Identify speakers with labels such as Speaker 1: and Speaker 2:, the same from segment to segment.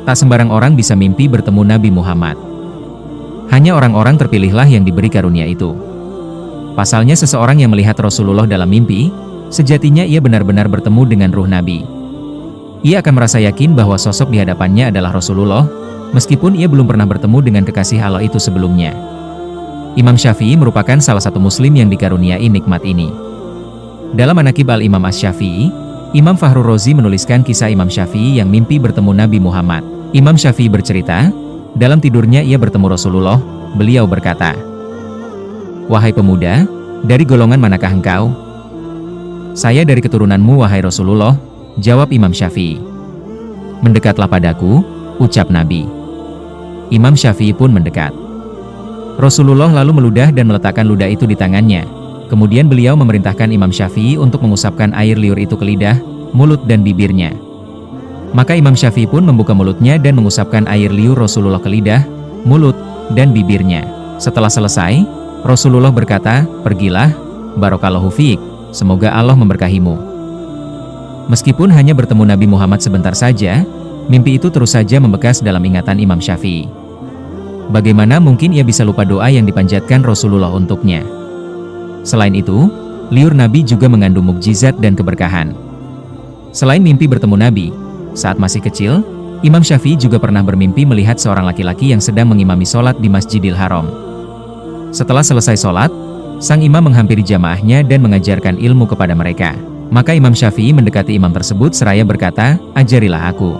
Speaker 1: Tak sembarang orang bisa mimpi bertemu Nabi Muhammad. Hanya orang-orang terpilihlah yang diberi karunia itu. Pasalnya seseorang yang melihat Rasulullah dalam mimpi, sejatinya ia benar-benar bertemu dengan ruh Nabi. Ia akan merasa yakin bahwa sosok di hadapannya adalah Rasulullah, meskipun ia belum pernah bertemu dengan kekasih Allah itu sebelumnya. Imam Syafi'i merupakan salah satu muslim yang dikaruniai nikmat ini. Dalam Manaqib Al-Imam Asy-Syafi'i, Imam Fakhrur Razi menuliskan kisah Imam Syafi'i yang mimpi bertemu Nabi Muhammad. Imam Syafi'i bercerita, dalam tidurnya ia bertemu Rasulullah, beliau berkata, "Wahai pemuda, dari golongan manakah engkau?" "Saya dari keturunanmu wahai Rasulullah," jawab Imam Syafi'i. "Mendekatlah padaku," ucap Nabi. Imam Syafi'i pun mendekat. Rasulullah lalu meludah dan meletakkan ludah itu di tangannya. Kemudian beliau memerintahkan Imam Syafi'i untuk mengusapkan air liur itu ke lidah, mulut dan bibirnya. Maka Imam Syafi'i pun membuka mulutnya dan mengusapkan air liur Rasulullah ke lidah, mulut, dan bibirnya. Setelah selesai, Rasulullah berkata, "Pergilah, barakallahu fiik, semoga Allah memberkahimu." Meskipun hanya bertemu Nabi Muhammad sebentar saja, mimpi itu terus saja membekas dalam ingatan Imam Syafi'i. Bagaimana mungkin ia bisa lupa doa yang dipanjatkan Rasulullah untuknya? Selain itu, liur Nabi juga mengandung mukjizat dan keberkahan. Selain mimpi bertemu Nabi, saat masih kecil, Imam Syafi'i juga pernah bermimpi melihat seorang laki-laki yang sedang mengimami sholat di Masjidil Haram. Setelah selesai sholat, sang imam menghampiri jamaahnya dan mengajarkan ilmu kepada mereka. Maka Imam Syafi'i mendekati imam tersebut seraya berkata, "Ajarilah aku."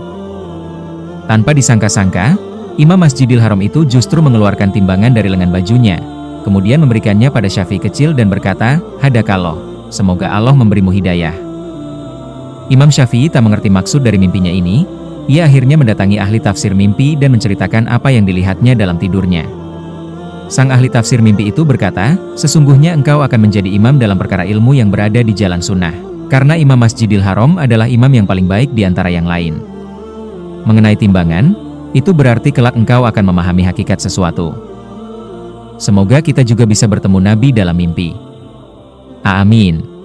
Speaker 1: Tanpa disangka-sangka, imam Masjidil Haram itu justru mengeluarkan timbangan dari lengan bajunya, kemudian memberikannya pada Syafi'i kecil dan berkata, "Hadakallah, semoga Allah memberimu hidayah." Imam Syafi'i tak mengerti maksud dari mimpinya ini. Ia akhirnya mendatangi ahli tafsir mimpi dan menceritakan apa yang dilihatnya dalam tidurnya. Sang ahli tafsir mimpi itu berkata, "Sesungguhnya engkau akan menjadi imam dalam perkara ilmu yang berada di jalan sunnah. Karena imam Masjidil Haram adalah imam yang paling baik di antara yang lain. Mengenai timbangan, itu berarti kelak engkau akan memahami hakikat sesuatu. Semoga kita juga bisa bertemu Nabi dalam mimpi. Amin."